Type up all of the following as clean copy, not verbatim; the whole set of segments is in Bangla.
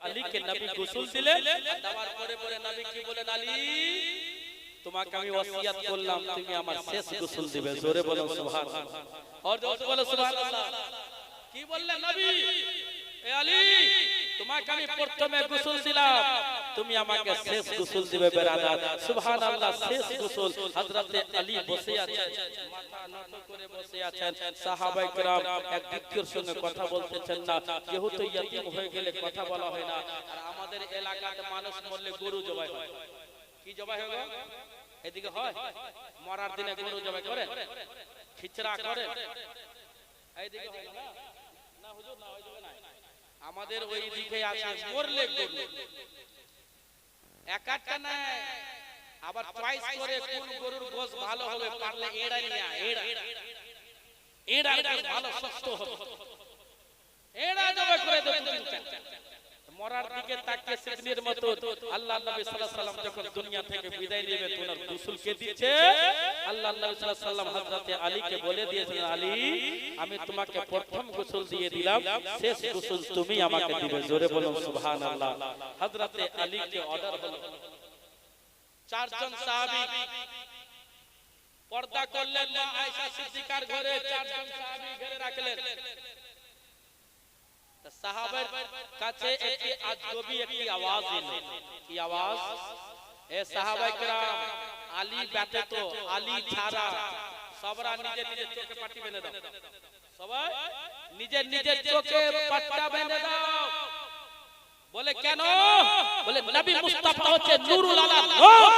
আলীকে নবী গোসল দিলেন। দেওয়ার পরে পরে নবী কি বলেন, আলী তোমাকে আমি ওসিয়ত করলাম তুমি আমার শেষ গোসল দিবে। জোরে বলো সুবহানাল্লাহ। আর জোরে বলো সুবহানাল্লাহ। কি বললেন নবী, এ আলী তোমাকে আমি প্রথমে গোসল দিলাম, তুমি আমাকে শেষ গোসল দিবে বেরাদার। সুবহানাল্লাহ। শেষ গোসল। হযরতে আলী বসে আছেন, মাথা নত করে বসে আছেন। সাহাবায়ে কেরাম এক দ্বিতীয়র সঙ্গে কথা বলতেছেন না, যেহেতু ইয়াতিম হয়ে গেলে কথা বলা হয় না। আর আমাদের এলাকাতে মানুষ মরলে গরু জবাই হয়। কি জবাই হবে এদিকে হয়? মরার দিনে গরু জবাই করেন, খিচড়া করেন, এইদিকে হয় না? না হুজুর, না ওইদিকে নাই। আমাদের ওই দিকে আছে মরলে গরু। একটা না, আবার চয়েস করে কোন গরুর গোশ ভালো হবে, পারলে এড়া নিয়া এড়া ভালো সুস্থ হবে, এড়া জবাই করে দেন। মরার দিকে তাকিয়ে সিদ্দিকের মতো আল্লাহর নবী সাল্লাল্লাহু আলাইহি সাল্লাম যখন দুনিয়া থেকে বিদায় নেবে তোনার গোসল কে দিয়েছে? আল্লাহর নবী সাল্লাল্লাহু আলাইহি সাল্লাম হযরতে আলীকে বলে দিয়েছেন, আলী আমি তোমাকে প্রথম গোসল দিয়ে দিলাম, শেষ গোসল তুমি আমাকে দিবে। জোরে বলুন সুবহানাল্লাহ। হযরতে আলীকে অর্ডার হলো, চারজন সাহাবী পর্দা করলেন, মা আয়েশা সিদ্দিকার ঘরে চারজন সাহাবী ঘরে রাখলেন। সাহাবার কাছে একটি আজগবি একটি আওয়াজ এলো। কি আওয়াজ? এ সাহাবায়ে কেরাম, আলী ব্যতীত, আলী ছাড়া সবরা নিজের নিজের চোখে পাটি বেঁধে দাও। সবাই নিজের নিজের চোখে পাট্টা বেঁধে দাও। বলে কেন? বলে নবী মুস্তাফা হচ্ছে নূরুল আলা নূর,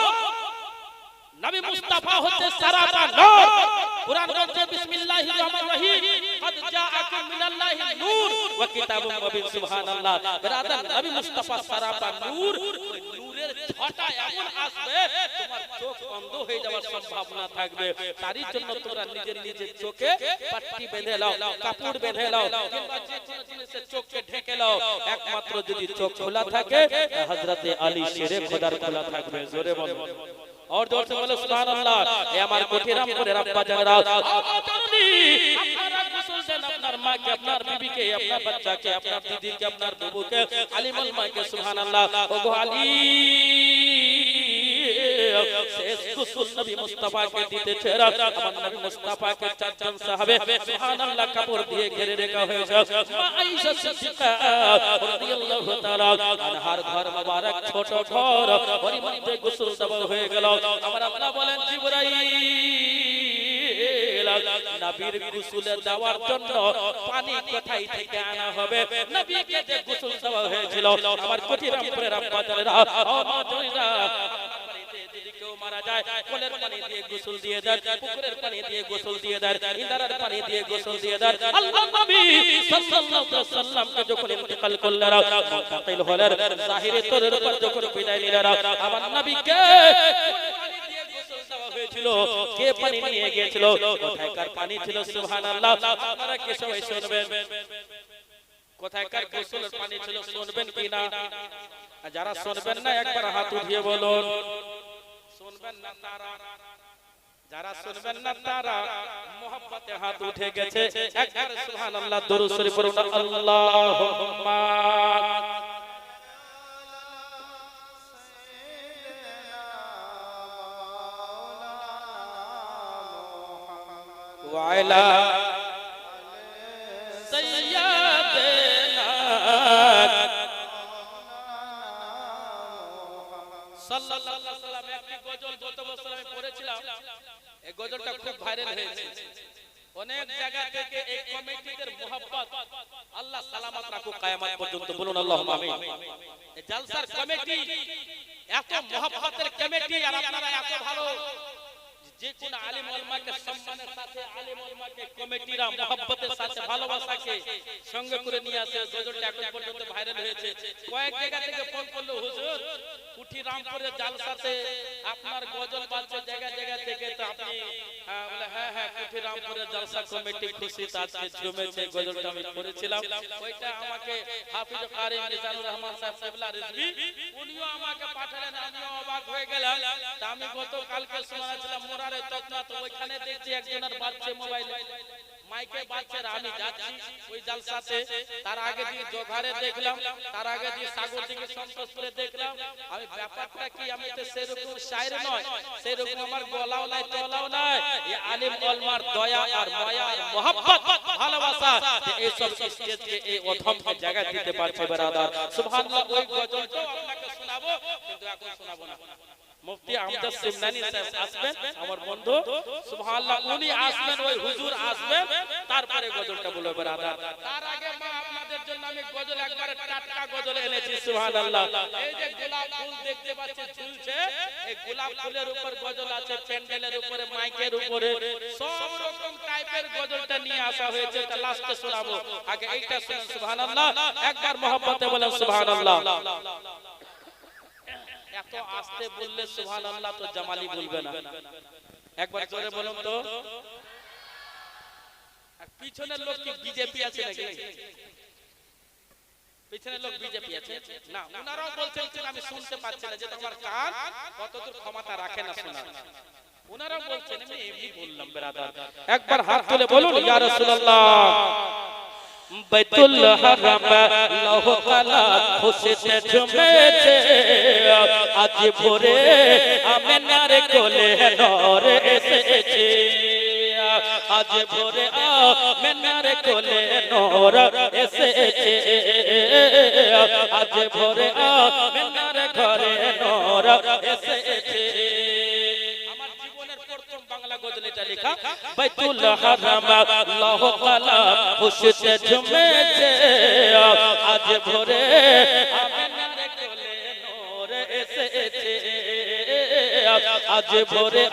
নবী মুস্তাফা হচ্ছে সারাটা নূর। কুরআন বলছে বিসমিল্লাহির রহমানির রহিম, কদ জাআকুম মিনাল্লাহি নূর ওয়া কিতাবুম মুবিন। সুবহানাল্লাহ। ব্রাদার, নবী মুস্তাফা সারাটা নূর, ওই নূরের ছটা এমন আসবে তোমার চোখ বন্ধ হয়ে যাওয়ার সম্ভাবনা থাকবে। তারই জন্য তোমরা নিজের নিজের চোখে পাট্টি বেঁধে নাও, কাপড় বেঁধে নাও, কিংবা যে কোনো জিনিসে চোখকে ঢেকে নাও। একমাত্র যদি চোখ খোলা থাকে হযরতে আলী শেরে খোদার খোলা থাকবে। জোরে বলো और जोर से बोलो सुभान अल्लाह। ए हमार कोठीराम করে रब्बा জানেরা আপনি আপনারা গোসল দেন আপনার মাকে, আপনার বিবিকে, আপনার বাচ্চাকে, আপনার দিদিকে, আপনার বুবুকে, আলিমুল মাকে। সুবহানাল্লাহ। ওগো আলী শেষ গোসল নবী মুস্তাফাকে দিতেছে। আমার নবী মুস্তাফাকে চারজন সাহাবে সুবহানাল্লাহ কাপড় দিয়ে ঘিরে রাখা হয়েছে। মা আয়েশা সিদ্দিকা রাদিয়াল্লাহু তাআলা আনহার ঘর মোবারক ছোট ঘর, ওর মধ্যে গোসল দেওয়া হয়ে গেল। আমার আল্লাহ বলেন জিবরাইল নবীর গোসল দেওয়ার জন্য পানি কোথায় থেকে আনা হবে? নবীকে যে গোসল দেওয়া হয়েছিল আমার কোঠিরামপুরের আব্বা জানেরা, মা জানেরা, কেউ মারা যায় কোলের পানি দিয়ে গোসল দিয়ে দেন, পুকুরের পানি দিয়ে গোসল দিয়ে দেন, ইন্দারার পানি দিয়ে গোসল দিয়ে দেন। আল্লাহর নবী সাল্লাল্লাহু আলাইহি ওয়াসাল্লামকে যখন ইন্তেকাল করলেন, মুনতাকিল হলেন, জাহিরে তরের উপর যখন বিদায় নিলেন, আমার নবীকে পানি দিয়ে গোসল দেওয়া হয়েছিল। কে পানি নিয়ে গিয়েছিল? কোথায়কার পানি ছিল? সুবহানাল্লাহ। আপনারা কি সবাই শুনবেন কোথায়কার গোসলের পানি ছিল? শুনবেন কি না? যারা শুনবেন না একবার হাত উঠিয়ে বলুন। শুনবেন না তারা, যারা শুনবেন না তারা মোহাব্বতে হাত উঠে গেছে। একবার সুবহানাল্লাহ দরুদ শরীফ পড়ুন। আল্লাহুম্মা ওয়া আলা সাইয়্যিদিনা সাল্লাল্লাহু আলাইহি ওয়াসাল্লাম। একটি গজল গত বছর আমি পড়েছিলাম, এই গজলটা খুব ভাইরাল হয়েছে। অনেক জায়গা থেকে এই কমিটিদের মোহাব্বত আল্লাহ সালামত রাখুক কিয়ামত পর্যন্ত। বলুন আল্লাহুম্মা আমিন। এই জলসার কমিটি এত মোহাব্বতের কমিটি, আর আপনারা এত ভালো যে কোন আলিম উলামাকে সম্মানের সাথে, আলিম উলামাকে কমিটিরা মোহাব্বতের সাথে ভালোবাসাকে সঙ্গে করে নিয়ে আসে। গজলটা এখন পর্যন্ত ভাইরাল হয়েছে। কয়েক জায়গা থেকে ফোন করলো, হুজুর কুঠিরামপুরের জালসাতে আপনার গজল বাজছে জায়গা জায়গা থেকে, তো আপনি বলে হ্যাঁ হ্যাঁ কুঠিরামপুরের জালসা কমিটি খুশিতে আজকে জমেছে। গজলটা আমি পড়েছিলাম, ওইটা আমাকে হাফিজ কারি মিজানুর রহমান সাহেব কিবলা রিজভী উনিও আমাকে পাঠালেন, আমিও অবাক হয়ে গেলাম। তা আমি গতকালকে শোনাচ্ছিলাম মোরা নয় তকনা তো ওইখানে দেখছি একজনের বাচ্চা মোবাইল মাইকে বাচ্চার আমি যাচ্ছি ওই জালসাতে তার আগে দিয়ে জোঘারে দেখলাম তার আগে দিয়ে সাগর দিকে সন্তোষপুরে দেখলাম আমি ব্যাপারটা কি আমি তো সেরকম শায়ের নয় সেরকম আমার গলাও নাই তলাও নাই এই আলিম ওলামার দয়া আর মায়া আর মোহাব্বত ভালোবাসা এই সব স্টেজকে এই অধমকে জায়গা দিতে পারছে ব্রাদার সুবহানাল্লাহ ওই গজলটাও আপনাকে শোনাবো কিন্তু এখন শোনাবো না মুফতি আহমদ সিমনানি সাহেব আসবেন আমার বন্ধু সুবহানাল্লাহ উনি আসবেন ওই হুজুর আসবেন তারপরে গজলটা বলবো ব্রাদার তার আগে মা আপনাদের জন্য আমি গজল একবারে টাটকা গজল এনেছি সুবহানাল্লাহ এই যে গোলাপ ফুল দেখতে পাচ্ছেন ঝুলছে এই গোলাপ ফুলের উপর গজল আছে প্যান্ডেলের উপরে মাইকের উপরে সব রকম টাইপের গজলটা নিয়ে আসা হয়েছে তা লাস্টে শোনাবো আগে এইটা শুনুন সুবহানাল্লাহ একবার মহব্বতে বলেন সুবহানাল্লাহ এত আস্তে বললে সুবহানাল্লাহ তো জামালি বলবে না একবার জোরে বলুন তো পিছনের লোক কি বিজেপি আছে নাকি পিছনের লোক বিজেপি আছে না ওনারাও বলছেন যে আমি শুনতে পাচ্ছি না যে তোমার কান কতদূর ক্ষমতা রাখে না শোনার ওনারাও বলছেন আমি এমনি বললাম ব্রাদার একবার হাত তুলে বলুন ইয়া রাসূলুল্লাহ बैतुल हरम लौह कला खुशिते झुमेছে আজ ভোরে আমেনার কোলে নর এসেছে আজ ভোরে আমেনার কোলে নর এসেছে আজ ভোরে আমেনার ঘরে নর এসেছে বাংলা গজলটা লেখা বাইতুল হারাম লৌহ কলা খুশিতে ঝুমেছে আজ ভোরে আমেনার কোলে নূর এসেছে আজ ভোরে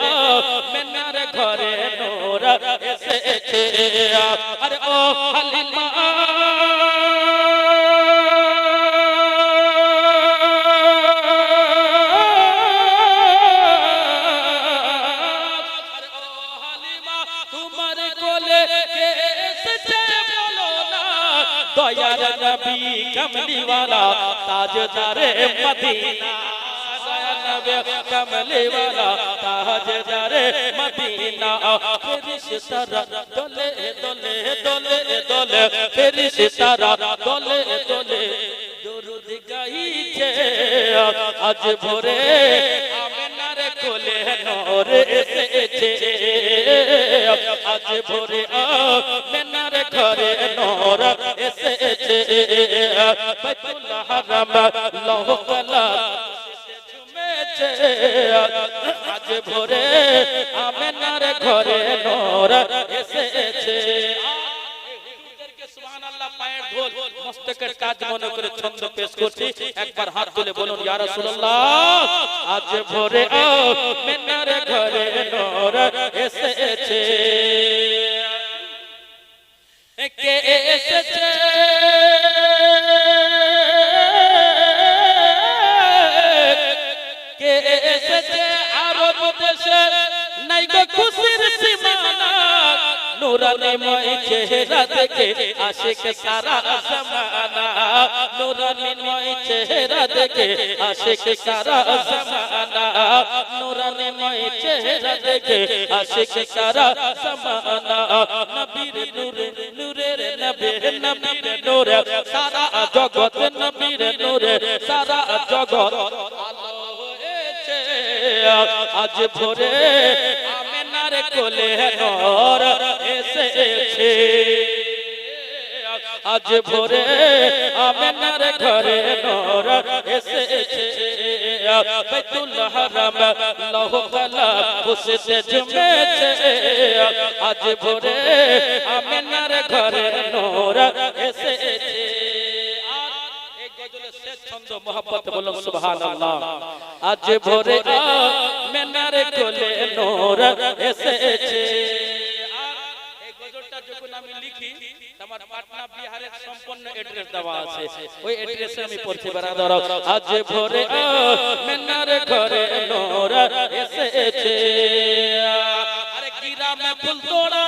আমেনার ঘরে নূর এসেছে আরে ও হালিমা दयार नबी कमली वाला ताजदारे मदीना दयार नबी कमली वाला ताजदारे मदीना फरिश्ता दोले दोले दोले दोले फरिश्ता दोले दोले दुरूद गाइছে আজ ভোরে আমেনার কোলে নূর এসেছে আজ ভোরে আমেনার ঘরে নূর এসেছে বাইতুল হারাম লৌহ কলা ঝুমেছে আজ ভোরে আমেনার ঘরে নূর এসেছে সুবহানাল্লাহ পায়ের ঢোল মস্তকের কাজ মনে করে ছন্দ পেশ করছি একবার হাত তুলে বলুন ইয়া রাসূলুল্লাহ আজ ভোরে আমেনার ঘরে নূর এসেছে কে এসেছে কে এসেছে আরব দেশে নাই গো খুশির সীমানা নূরানীময় চেহারা দেখে আশিক সারা জামানা নূরানীময় চেহারা দেখে আশিক সারা জামানা নূরানীময় চেহারা দেখে আশিক সারা জামানা নবীর নূরে নূরের নবী নবীর নূরে সারা জগৎ নবীর নূরে সারা জগৎ আলো হয়েছে আজ ভোরে আমেনার কোলে নূর এসেছে আজ ভোরে আমেনার ঘরে নূর এসেছে বাইতুল হারাম লৌহ কলা খুশিতে ঝুমেছে আজ ভোরে আমেনার ঘরে নূর এসেছে এই গজলের শেষ ছন্দ মোহাব্বত বলুন সুবহানাল্লাহ আজ ভোরে আমেনার কোলে নূর এসেছে এই গজলটা যখন আমি লিখি আমার পাটনা বিহারের সম্পূর্ণ অ্যাড্রেস দেওয়া আছে ওই অ্যাড্রেসে আমি পড়ছি ব্রাদার আজ ভোরে আমেনার ঘরে নূর এসেছে আরে গ্রামে ফুল তোড়া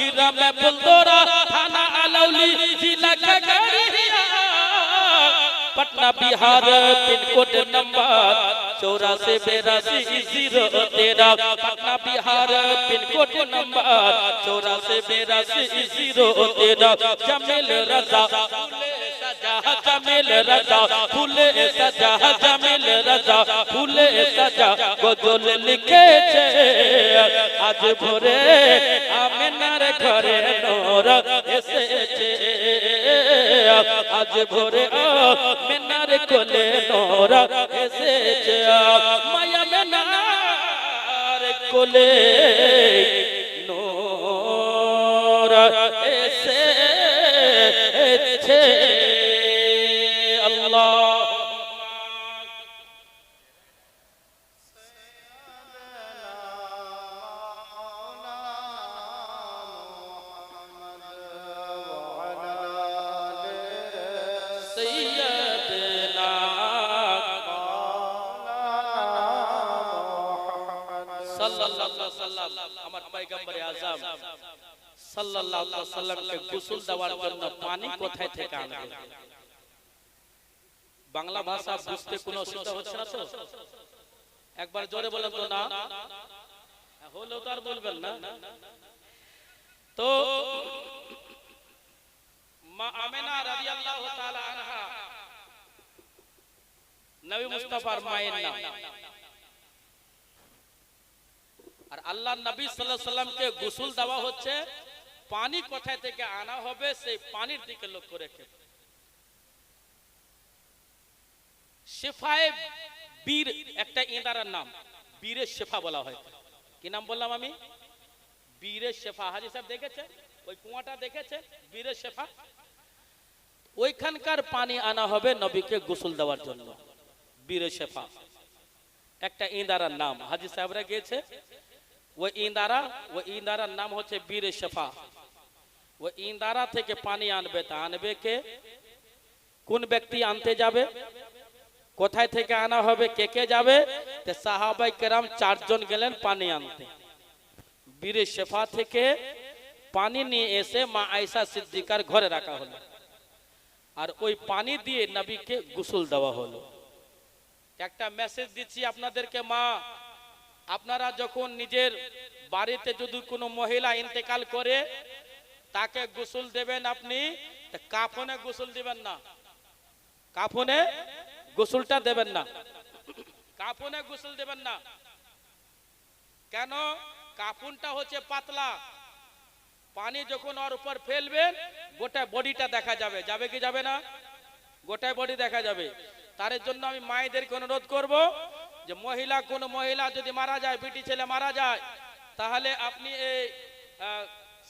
গ্রামে ফুল তোড়া থানা আলাউলি জিলা Khagaria Patna Bihar pin code number 84828013 Patna Bihar pin code number 84828013 Jamil Raza Jamil Raza फूले सजा जमील रजा फूले सजा गजल लिखेছে আজ ভোরে আমিনার ঘরে নূর এসেছে আজ ভোরে আমিনার কোলে নূর এসেছে মায়া মিনার কোলে নূর এসেছে আমার পয়গম্বরে আযম সাল্লাল্লাহু আলাইহি ওয়াসাল্লামকে গোসল দেওয়ার জন্য পানি কোথায় থেকে আনবে বাংলা ভাষা বুঝতে কোনো অসুবিধা হচ্ছে না তো একবার জোরে বলেন তো না হলো তো আর বলবেন না তো মা আমিনা রাদিয়াল্লাহু তাআলা আনহা নবী মুস্তাফার মায়ের নাম আর আল্লাহ নবী সাল্লাল্লাহু আলাইহি সাল্লামকে গোসল দেওয়া হচ্ছে পানি কোথায় থেকে আনা হবে সেই পানির দিকে লক্ষ্য রেখে শিফায়ে বীর একটা ইঁদারার নাম বীরে শেফা বলা হয় কি নাম বললাম আমি বীরে শেফা হাজী সাহেব দেখেছে ওই কুয়াটা দেখেছে বীরে শেফা ওইখানকার পানি আনা হবে নবীকে গোসল দেওয়ার জন্য বীরে শেফা একটা ইঁদারার নাম হাজী সাহেবরা গিয়েছে ওই ইঁদারার নাম হচ্ছে বীরে শেফা ওই ইঁদারা থেকে পানি আনবে তা আনবে কে কোন ব্যক্তি আনতে যাবে কোথায় থেকে আনা হবে কে কে যাবে তে সাহাবায়ে কেরাম 4 জন গেলেন পানি আনতে বীরে শেফা থেকে পানি নিয়ে এসে মা আয়েশা সিদ্দিকার ঘরে রাখা হলো আর ওই পানি দিয়ে নবীকে গোসল দেওয়া হলো একটা মেসেজ দিচ্ছি আপনাদেরকে মা আপনারা যখন নিজের বাড়িতে যদি কোনো মহিলা ইন্তেকাল করে তাকে গোসল দেবেন আপনি কাফনে গোসল দিবেন না কাফনে গোসলটা দেবেন না কাফনে গোসল দেবেন না কেন কাফনটা হচ্ছে পাতলা পানি যখন ওর উপর ফেলবেন গোটা বডিটা দেখা যাবে যাবে কি যাবে না গোটা বডি দেখা যাবে তার জন্য আমি মায়েদেরকে অনুরোধ করব যে কোন মহিলা যদি মারা যায় বিটি ছেলে মারা যায় তাহলে আপনি এই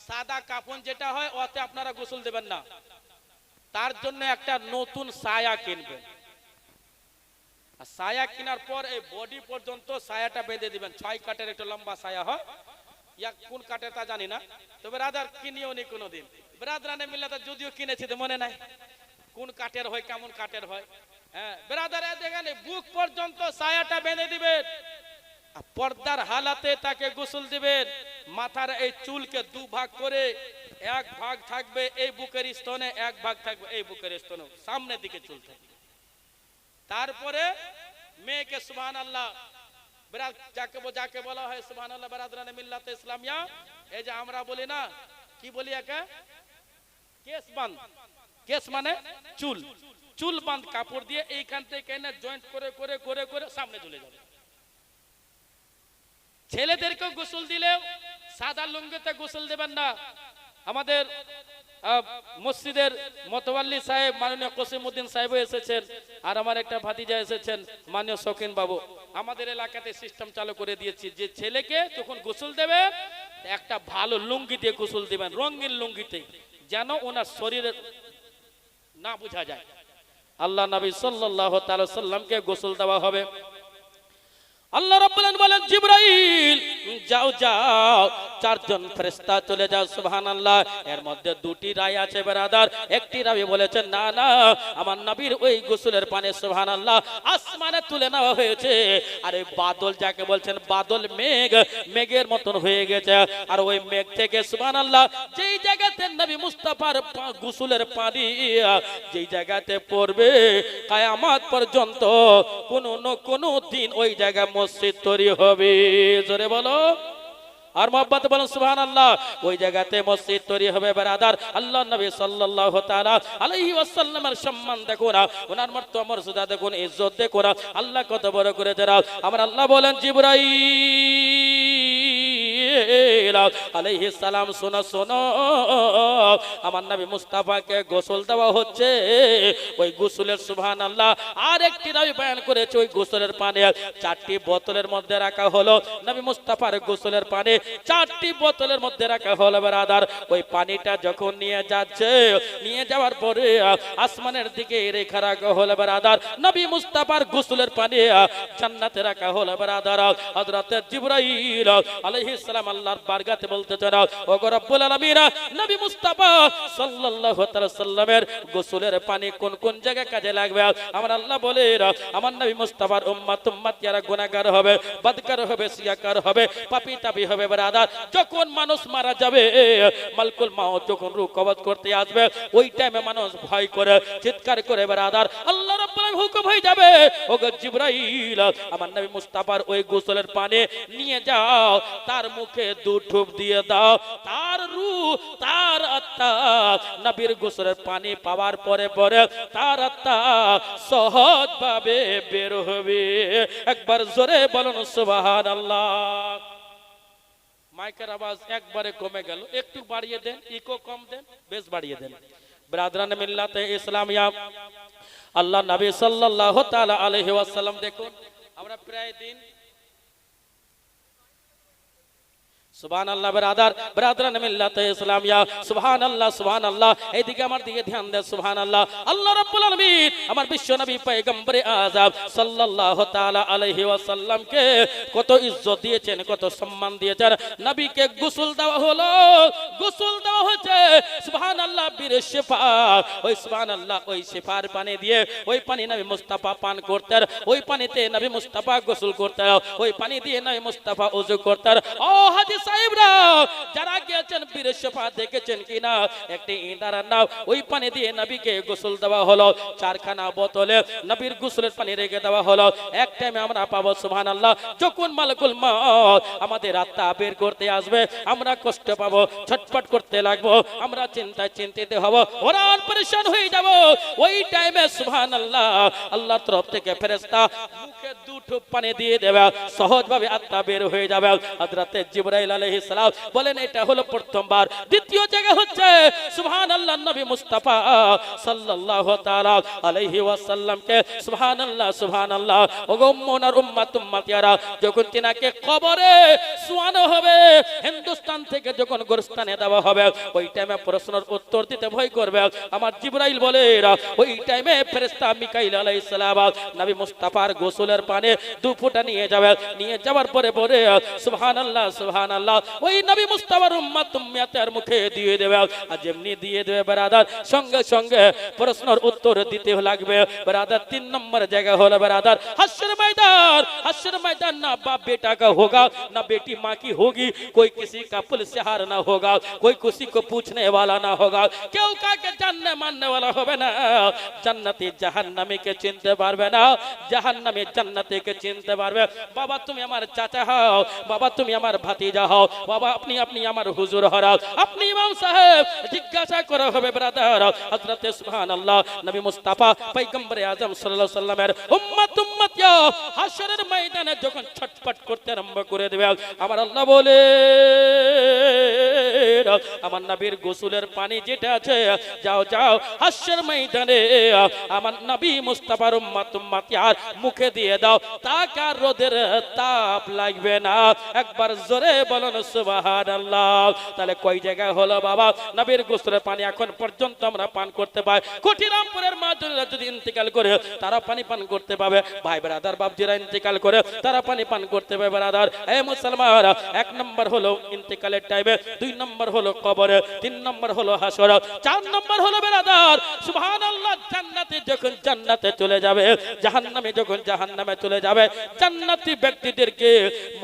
সাদা কাফন যেটা হয় ওতে আপনারা গোসল দেবেন না তার জন্য একটা নতুন সায়া কিনবেন আর সায়া কেনার পর এই বডি পর্যন্ত সায়াটা বেঁধে দিবেন 6 কাটের একটা লম্বা সায়া হয় ইয়া কোন কাটের তা জানি না তবে রাদার কিনিও নি কোনোদিন ব্রাদারানে মিল্লাতে যদিও কিনেছি তো মনে নাই কোন কাটের হয় কেমন কাটের হয় হ্যাঁ ব্রাদারে দেখেন বুক পর্যন্ত সায়াটা বেঁধে দিবেন আর পর্দার হালাতে তাকে গোসল দিবেন মাথার এই চুলকে 2 ভাগ করে এক ভাগ থাকবে এই বুকের স্তনে এক ভাগ থাকবে এই বুকের স্তনে সামনের দিকে চুল থাকবে তারপরে মেয়েকে সুবহানাল্লাহ যাকে বলা হয় সুবহানাল্লাহ ব্রাদারানে মিল্লাতে ইসলামিয়া এই যে আমরা বলি না কি বলি একে কেস মানে চুল বাঁধ কাপড় দিয়ে এইখান থেকে এনে জয়েন্ট করে করে করে করে সামনে চলে যাবে ছেলেদেরকে গোসল দিলেও সাদা লুঙ্গিতে গোসল দেবেন না আমাদের মসজিদের মোতাওয়াল্লি সাহেব মাননীয় কসিমউদ্দিন সাহেব এসেছেন আর আমার একটা ভাতিজা এসেছেন মাননীয় শৌখিন বাবু আমাদের এলাকাতে সিস্টেম চালু করে দিয়েছি যে ছেলেকে যখন গোসল দেবে একটা ভালো লুঙ্গি দিয়ে গোসল দিবেন রঙিন লুঙ্গিতে যেন ওনার শরীরে না বোঝা যায় আল্লাহ নবী সাল্লাল্লাহু তাআলা সাল্লামকে গোসল দেওয়া হবে আল্লাহ রাব্বুল আলামিন বলেন জিবরাইল যাও চারজন ফেরেশতা চলে যায় সুবহানাল্লাহ। এর মধ্যে দুটি রায় আছে ব্রাদার। একটি রাবি বলেছেন না না, আমার নবীর ওই গোসলের পানি সুবহানাল্লাহ আসমানে তুলে নেওয়া হয়েছে। আর এই বাদল যাকে বলছেন বাদল মেঘ, মেঘের মতন হয়ে গেছে। আর ওই মেঘ থেকে সুবহানাল্লাহ যেই জায়গাতে নবী মুস্তাফার গোসলের পানি যেই জায়গাতে পড়বে কিয়ামত পর্যন্ত কোন দিন ওই জায়গা মসজিদ তৈরি হবে। জোরে বলো আর মোহাম্মত বলেন সুবহানাল্লাহ। ওই জায়গাতে মসজিদ তৈরি হবে ব্রাদার। আল্লাহ নবী সাল্লাল্লাহু তাআলা আলাইহি ওয়াসাল্লামের সম্মান দেখুন, ওনার মর্যাদা দেখুন, ইজ্জত দেখুন, আল্লাহ কত বড় করে যারা। আমার আল্লাহ বলেন জিবরাইল আলাইহিস সালাম শোনো শোনো, আমার নবী মুস্তাফাকে গোসল দেওয়া হচ্ছে। ওই গোসলের সুবহানাল্লাহ আর একটি রাবি বয়ান করেছে ওই গোসলের পানি 4টি বোতলের মধ্যে রাখা হলো। নবী মুস্তাফার গোসলের পানি 4টি বোতলের মধ্যে রাখা হলো ব্রাদার। ওই পানিটা যখন নিয়ে যাচ্ছে, নিয়ে যাওয়ার পরে আসমানের দিকে রেখা রাখা হলো ব্রাদার। নবী মুস্তাফার গোসলের পানি জান্নাতে রাখা হলো ব্রাদার। হযরত জিবরাইল আলাইহিস সালাম আল্লাহর বারগাতে বলতেছেন, ওগো রব্বুল আলামিন, নবী মুস্তাফা সাল্লাল্লাহু তাআলা সাল্লামের গোসলের পানি কোন কোন জায়গায় কাজে লাগবে? আমার আল্লাহ বলে আমার নবী মুস্তাফার উম্মত যারা গুনাহগার হবে, বদকার হবে, সিয়াকার হবে, পাপী তাপী হবে ব্রাদার। যখন মানুষ মারা যাবে, মালকুল মাউত যখন রূহ কবজ করতে আসবে, ওই টাইমে মানুষ ভয় করে চিৎকার করে ব্রাদার, আল্লাহ রাব্বুল আলামিন হুকুম হয়ে যাবে, ওগো জিবরাইল, আমার নবী মুস্তাফার ওই গোসলের পানি নিয়ে যাও, তার মুখে 2 ঠুপ দিয়ে দাও, তার রূহ, তার আত্মা নবীর গোসলের পানি পাওয়ার পরে পরে তার আত্মা সহজভাবে বের হবে। একবার জোরে বলুন সুবহানাল্লাহ। মাইকের আওয়াজ একবারে কমে গেল, একটু বাড়িয়ে দেন, ইকো কম দেন, বেশ বাড়িয়ে দেন। ব্রাদরান মিল্লাতে ইসলামিয়া, আল্লাহ নবী সাল্লাল্লাহু তাআলা আলাইহি ওয়াসাল্লাম দেখুন, আমরা প্রায় দিন সুবহানাল্লাহ ব্রাদারান মিল্লাতে ইসলামিয়া, সুবহানাল্লাহ সুবহানাল্লাহ। এইদিকে আমার দিকে ধ্যান দেন সুবহানাল্লাহ। আল্লাহ রাব্বুল আলামিন আমার বিশ্ব নবী পয়গম্বরে আযম সাল্লাল্লাহু তাআলা আলাইহি ওয়াসাল্লামকে কত ইজ্জত দিয়েছেন, কত সম্মান দিয়েছেন। নবীকে গোসল দেওয়া হলো, গোসল দেওয়া হচ্ছে সুবহানাল্লাহ বীর শিফা। ওই সুবহানাল্লাহ ওই শিফার পানি দিয়ে ওই পানি নবী মুস্তাফা পান করতেন, ওই পানিতে নবী মুস্তাফা গোসল করতেন, ওই পানি দিয়ে নবী মুস্তাফা ওযু করতেন। ও হাদিস সাহেবরা, যারা গিয়েছেন বীর শিফা দেখেছেন কিনা, একটি ইঁদারার নাও, ওই পানি দিয়ে নবীকে গোসল দেওয়া হলো। 4খানা বোতলে নবীর গোসলের পানি রেখে দেওয়া হলো। এক টাইমে আমরা পাবো সুবহানাল্লাহ, যখন মালাকুল মউত আমাদের আত্মা বের করতে আসবে, আমরা কষ্ট পাবো, ছটফট করতে লাগবো, আমরা চিন্তায় চিন্তিত হব, ওরান পরেশান হয়ে যাব। ওই টাইমে সুবহানাল্লাহ আল্লাহর তরফ থেকে ফেরেশতা মুখে 2 ঠুপ পানি দিয়ে দেবে, সহজভাবে আত্মা বের হয়ে যাবে। হযরত জিবরাইল আলাইহিস সালাম বলেন এটা হলো প্রথমবার। দ্বিতীয় জায়গা হচ্ছে সুবহানাল্লাহ নবী মুস্তাফা সাল্লাল্লাহু তাআলা আলাইহি ওয়াসাল্লামকে সুবহানাল্লাহ সুবহানাল্লাহ ওগো উম্মনার উম্মতিয়ারা, যখন তিনাকে কবরে শোয়ানো হবে, হিন্দুস্তান থেকে যখন গোরস্থানে দেওয়া হবে, ওই টাইমে প্রশ্নের উত্তর দিতে ভয় করবে। আমার জিবরাইল বলে ওই টাইমে ফেরেশতা মিকাইল আলাইহিস সালাম নবী মুস্তাফার গোসলের পানি 2 ফোঁটা নিয়ে যাবে, নিয়ে যাওয়ার পরে পরে সুবহানাল্লাহ সুবহানাল্লাহ ওই নবী মুস্তাফার উম্মতের মুখে দিয়ে দেবে। আর যেমনি দিয়ে দেবে ব্রাদার, সঙ্গে সঙ্গে প্রশ্নের উত্তর দিতে লাগবে ब्रदर। 3 नंबर जगह होला ब्रदर हश्र मैदान ना बाप बेटा का होगा ना बेटी माँ की होगी, कोई किसी का पुलिसहार ना होगा, कोई किसी को पूछने वाला ना होगा, क्यों का के जानने मानने वाला होवे ना, जन्नती जहन्नमी के चिनते पारबे ना, जहन्नमी जन्नती के चिनते पारबे। बाबा तुम हमारे चाचा हो, बाबा तुम हमारे भतीजा हो, बाबा अपनी अपनी हमारे हुजूर हो, अपनी इमाम साहब जिज्ञासा करो होवे ब्रदर। हजरत सुभान अल्लाह नबी मुस्ताफा पैगम्बर आजम सल्लल्लाहु अलैहि वसल्लमेर उम्मत या হাশরের ময়দানে যখন ছটফট করতে আরম্ভ করে দেবে, আমার আল্লাহ বলে আমার নবীর গোসলের পানি যেটা আছে যাও যাও হাসরের ময়দানে আমার নবী মুস্তাফার উম্মত উম্মতিয়ার মুখে দিয়ে দাও, তাকে আর রোদের তাপ লাগবে না। একবার জোরে বলুন সুবহানাল্লাহ। তাহলে কই জায়গায় হলো বাবা নবীর গোসলের পানি এখন পর্যন্ত আমরা পান করতে পাই? কোটিরামপুরের মা বোনেরা যদি ইন্তেকাল করে তারা পানি পান করতে পাবে, ভাই ব্রাদার বাপজিরা ইন্তেকাল করে তারা পানি পান করতে পাবে ব্রাদার। এই মুসলমান, এক নম্বর হলো ইন্তেকালের টাইমে, দুই নম্বর হলো কবরে, তিন নম্বর হলো হাসর, চার নম্বর হলো ব্রাদার সুবহানাল্লাহ জান্নাতে যখন জান্নাতে চলে যাবে, জাহান্নামে যখন জাহান্নামে চলে যাবে, জান্নাতি ব্যক্তিদেরকে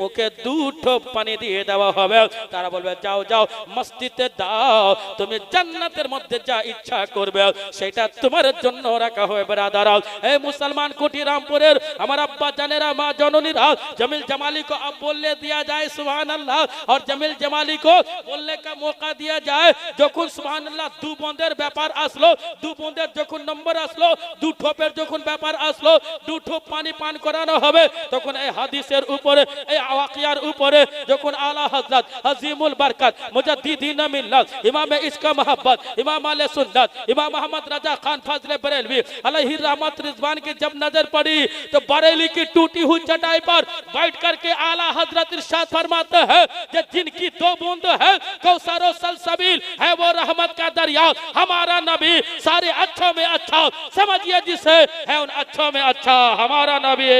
মুখে দুটো পানি দিয়ে দেওয়া হবে। তারা বলবে যাও যাও মসজিদে দাও, তুমি জান্নাতের মধ্যে যা ইচ্ছা করবে সেটা তোমার জন্য রাখা হবে ব্রাদার। এই মুসলমান কোটিরামপুরের আমার আব্বা জানেরা মা জননীরা जमील जमाली को अब बोलने दिया जाए सुभान अल्लाह, और जमील जमाली को बोलने का मौका दिया जाए যখন সুবহান আল্লাহ দু বন্দের ব্যাপার আসলো, দু বন্দের যখন নম্বর আসলো, দু ঠোপের যখন ব্যাপার আসলো, দু ঠোপ পানি পান করানো হবে, তখন এই হাদিসের উপরে এই ওয়াকিয়ার উপরে যখন আলা হযরত আজিমুল বরকত মুজাদ্দিদিন মিল্লাত ইমাম ইসকা मोहब्बत इमाम आले सुन्नत इमाम मोहम्मद रजा खान फाजले बरेलवी अलैहि रहमत रिजवान की जब नजर पड़ी तो बरेली की टूटी हुई चटाई पर बैठ करके आला हजरत इरशाद फरमाते हैं कि जिनकी दो बूंद है कौसर और सलसबील है वो रहमत का दरिया, हमारा नबी सारे अच्छों में अच्छा, समझिए जिसे है उन अच्छों में अच्छा हमारा नबी।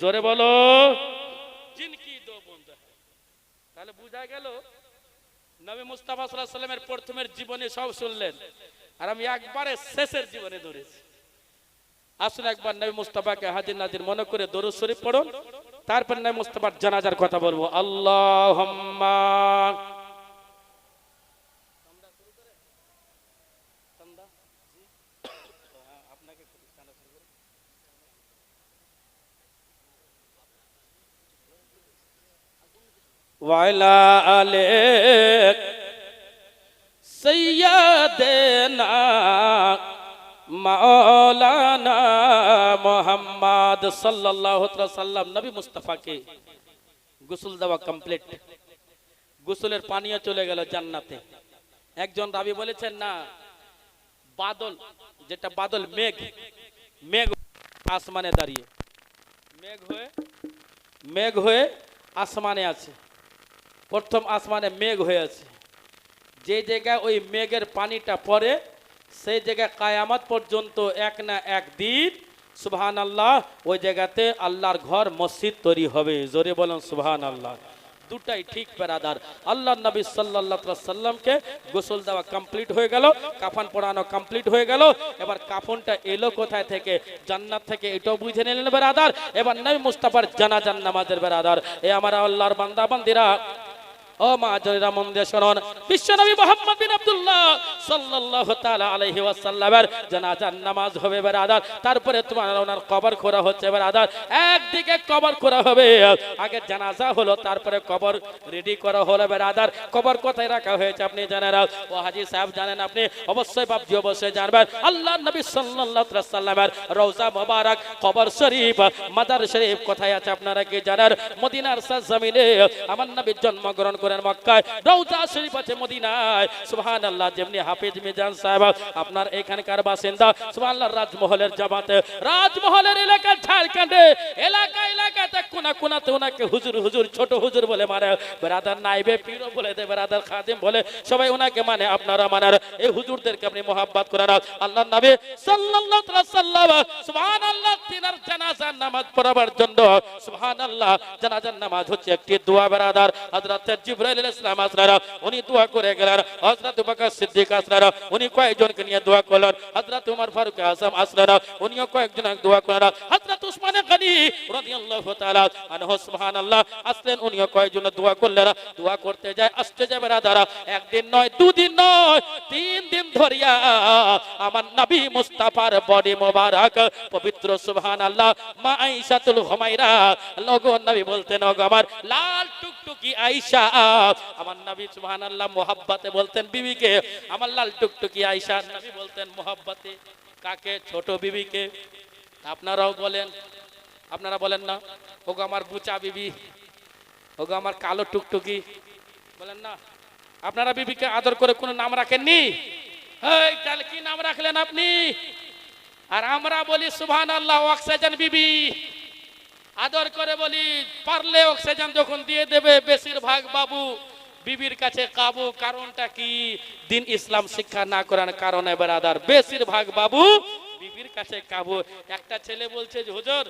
जोरे बोलो जिनकी दो बूंद है। তাহলে বুঝা গেল নবী মুস্তাফা সাল্লাল্লাহু আলাইহি ওয়াসাল্লামের প্রথমের জীবনে সব শুনলেন, আর আমি একবারে শেষের জীবনে ধরেছি। আসুন একবার নবী মুস্তাফাকে হাজির নাজির মনে করে দরুদ শরীফ পড়ুন, তারপর নবী মুস্তাফার জানাজার কথা বলবো। আল্লাহুম্মা ওয়ালা আলে সৈয়দনা মাওলানা মুহাম্মদ সাল্লাল্লাহু আলাইহি ওয়াসাল্লাম। নবী মুস্তাফাকে গোসল দেওয়া কমপ্লিট, গোসলের পানিও চলে গেল জান্নাতে। একজন রাবী বলেছেন না, বাদল যেটা বাদল মেঘ, মেঘ আসমানে দাঁড়িয়ে, মেঘ হয়ে আসমানে আছে, প্রথম আসমানে মেঘ হয়ে আছে। যে জায়গায় ওই মেঘের পানিটা পড়ে সেই জায়গায় কিয়ামত পর্যন্ত এক না একদিন সুবহানাল্লাহ ওই জায়গাতে আল্লাহর ঘর মসজিদ তৈরি হবে। জোরে বলুন সুবহানাল্লাহ। দুটাই ঠিক ব্রাদার। আল্লাহর নবী সাল্লাল্লাহু আলাইহি ওয়াসাল্লামকে গোসল দেওয়া কমপ্লিট হয়ে গেল, কাফন পরানো কমপ্লিট হয়ে গেল। এবার কাফনটা এলো কোথায় থেকে? জান্নাত থেকে, এটাও বুঝে নিলেন ব্রাদার। এবার নবী মুস্তাফার জানাজার নামাজের ব্রাদার, এ আমার আল্লাহর বান্দা বান্দিরা ও মা জয়রা মন দিয়ে শুনুন, বিশ্বনবী মুহাম্মদ বিন আব্দুল্লাহ সাল্লাল্লাহু তাআলা আলাইহি ওয়াসাল্লামের জানাজার নামাজ হবে ব্রাদার। তারপরে তোমার ওনার কবর খোঁড়া হচ্ছে ব্রাদার। একদিকে কবর খোঁড়া হবে, আগে জানাজা হলো, তারপরে কবর রেডি করা হলো ব্রাদার। কবর কোথায় রাখা হয়েছে আপনি জানেন? ও হাজী সাহেব জানেন? আপনি অবশ্যই বাপজি অবশ্যই জানবেন। আল্লাহর নবী সাল্লাল্লাহু আলাইহি ওয়াসাল্লামের রওজা মোবারক, কবর শরীফ, মাদার শরীফ কোথায় আছে আপনারা কি জানেন? মদিনার সরজমিনে আমার নবী জন্মগ্রহণ মক্কায়, রওজা শরীফ আছে মদিনায়। সুবহানাল্লাহ। যেমনি হাফেজ মিজান সাহেব আপনার এখানকার বাসিন্দা, সুবহানাল্লাহ। রাজমহলের জামাতে, রাজমহলের এলাকা ঝাড়খণ্ডে এলাকাতে কোনা কোনাতে ওনাকে হুজুর হুজুর ছোট হুজুর বলে মানে ব্রাদার, নাইবে পীর বলে দে ব্রাদার, খাদিম বলে সবাই ওনাকে মানে। আপনারা মানার এই হুজুরদেরকে আপনি মোহাব্বত করেন। আল্লাহর নবী সাল্লাল্লাহু আলাইহি ওয়াসাল্লাম সুবহানাল্লাহ তিনার জানাজার নামাজ পড়াবার জন্য সুবহানাল্লাহ, জানাজার নামাজ হচ্ছে একটি দোয়া ব্রাদার। হযরত জিবরাইল আলাইহিস সালাম আসলেন, উনি দোয়া করে গেলেন। হযরত আবু বকর সিদ্দিক আসলেন, উনি কয়েকজনকে নিয়ে দোয়া করলেন। হযরত ওমর ফারুক আযম আসলেন, উনিও কয়েকজন দোয়া করলেন। হযরত উসমান গনি রাদিয়াল্লাহু তাআলা আনহু সুবহানাল্লাহ আসলেন, উনিও কয়েকজন দোয়া করলেন। দোয়া করতে যায় আসতে যায় ব্রাদার, একদিন নয়, দুদিন নয়, 3 দিন ধরিয়া আমার নবী মুস্তাফার বডি মোবারক পবিত্র সুবহানাল্লাহ মা আয়েশাতুল হুমায়রা লগো নবী বলতেন, ওগো আমার লাল টুকটুকি আয়েশা। আমার নবী সুবহানাল্লাহ মোহাব্বতে বলতেন বিবিকে, আমার লাল টুকটুকি আয়েশা। নবী বলতেন মোহাব্বতে কাকে? ছোট বিবিকে। আপনারাও বলেন, আপনারা বলেন না, ওগো আমার বুচা বিবি, ওগো আমার কালো টুকটুকি, বলেন না? আপনারা বিবিকে আদর করে কোনো নাম রাখেননি? এই তাহলে কি নাম রাখলেন আপনি? আর আমরা বলি সুবহানাল্লাহ অক্সিজেন বিবি, আদর করে বলি। পারলে অক্সিজেন যখন দিয়ে দেবে বেশিরভাগ বাবু বিবির কাছে কাবু। কারণটা কি? দিন ইসলাম শিক্ষা না করার কারণে ব্রাদার বেশিরভাগ বাবু বিবির কাছে কাবু। একটা ছেলে বলছে যে হুজুর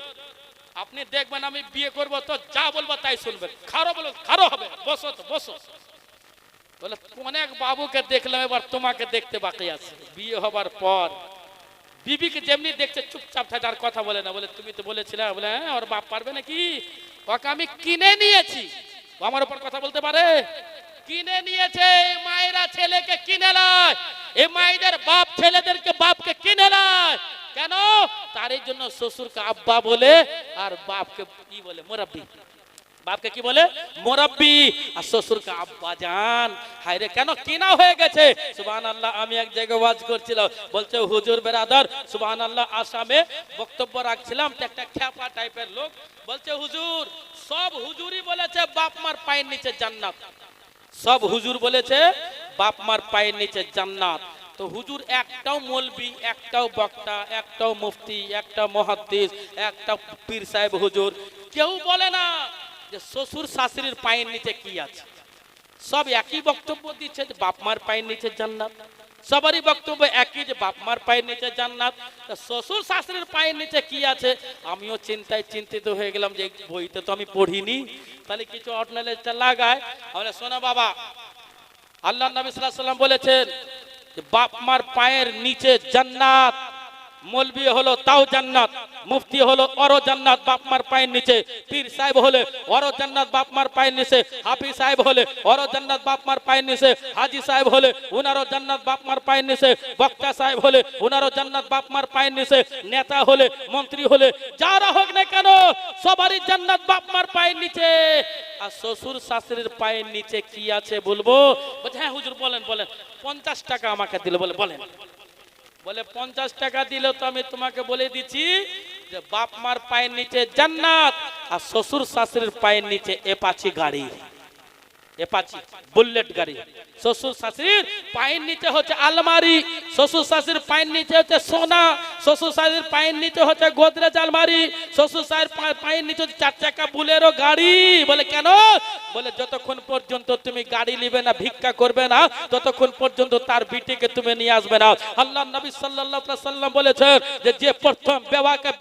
আপনি দেখবেন আমি বিয়ে করব তো যা বলবো তাই শুনবেন, খারো বলো খারো হবে, বসো তো বসো। বলে অনেক বাবুকে দেখলাম, এবার তোমাকে দেখতে বাকি আছে। বিয়ে হবার পর বিবিকে যেমনি দেখছে চুপচাপ থাকে, আর কথা বলে না। বলে তুমি তো বলেছিলে, বলে হ্যাঁ ওর বাপ পারবে নাকি, ওকে আমি কিনে নিয়েছি, আমার উপর কথা বলতে পারে? কিনে নিয়েছে। মায়েরা ছেলেকে কিনে নেয়, এই মায়েদের বাপ ছেলেদেরকে বাপকে কিনে নেয়। কেন? তার এই জন্য শ্বশুরকে আব্বা বলে আর বাপকে কি বলে? মুরব্বি। বাপকে কি বলে? মুরব্বি। আর শ্বশুরকে আব্বা জান। হায় রে কেন কিনা হয়ে গেছে? সুবহানাল্লাহ। আমি এক জায়গায় ওয়াজ করছিলাম, বলছে হুজুর বেরাদার সুবহানাল্লাহ আসামে বক্তব্য রাখছিলাম, তো একটা খ্যাপা টাইপের লোক বলছে হুজুর সব হুজুরই বলেছে বাপ মার পায়ের নিচে জান্নাত, সব হুজুর বলেছে বাপ মার পায়ের নিচে জান্নাত। তো হুজুর একটাও মৌলবি, একটাও বক্তা, একটাও মুফতি, একটাও মুহাদ্দিস, একটা পীর সাহেব হুজুর কেউ বলে না যে শ্বশুর শাশুড়ির পায়ের নিচে কি আছে। সব একই বক্তব্য দিচ্ছে যে বাপ মার পায়ের নিচে জান্নাত। সবারই বক্তব্য একই যে বাপ মার পায়ের নিচে জান্নাত। শ্বশুর শাশুড়ির পায়ের নিচে কি আছে? আমিও চিন্তিত হয়ে গেলাম যে বইতে তো আমি পড়িনি, তাহলে কিছু অর্ডিনারিটা লাগায়। আমরা শোনা বাবা, আল্লাহ নবী সাল্লাল্লাহু আলাইহি ওয়াসাল্লাম বলেছেন যে বাপ মার পায়ের নিচে জান্নাত। মৌলবি হলো তাও জান্নাত, মুফতি হলো ওরও জান্নাত বাপ মার পায়ের নিচে, পীর সাহেব হলে ওরও জান্নাত বাপ মার পায়ের নিচে, হাফিজ সাহেব হলে ওরও জান্নাত বাপ মার পায়ের নিচে, হাজি সাহেব হলে উনারও জান্নাত বাপ মার পায়ের নিচে, বক্তা সাহেব হলে উনারও জান্নাত বাপ মার পায়ের নিচে, নেতা হলে মন্ত্রী হলে যারা হোক না কেন সবারই জান্নাত বাপ মার পায়ের নিচে। আর শ্বশুর শাশুড়ির পায়ের নিচে কি আছে বলবো? বলছে হ্যাঁ হুজুর বলেন বলেন। 50 টাকা আমাকে দিলে, বলে বলেন। বলে 50 টাকা দিলে তো আমি তোমাকে বলে দিচ্ছি যে বাপ মার পায়ের নিচে জান্নাত, আর শ্বশুর শাশুড়ির পায়ের নিচে এপাচি গাড়ি, এপাচি বুলেট গাড়ি। শ্বশুর শাশুড়ির পায়ের নিচে হচ্ছে আলমারি, শ্বশুর শাশুড়ির পায়ের নিচে হচ্ছে সোনা, শ্বশুর শাশুড়ির পায়ের নিচে হচ্ছে গোদরেজ আলমারি, শ্বশুর শাশুড়ির পায়ের নিচে 4 চাকা বুলেরো গাড়ি। বলে কেন? বলে যতক্ষণ পর্যন্ত তুমি গাড়ি নিবে না, ভিক্ষা করবে না, ততক্ষণ পর্যন্ত তার বিটিকে তুমি নিয়ে আসবে না। আল্লাহ নবী সাল্লাল্লাহু আলাইহি ওয়াসাল্লাম বলেছেন যে প্রথম বিবাহকে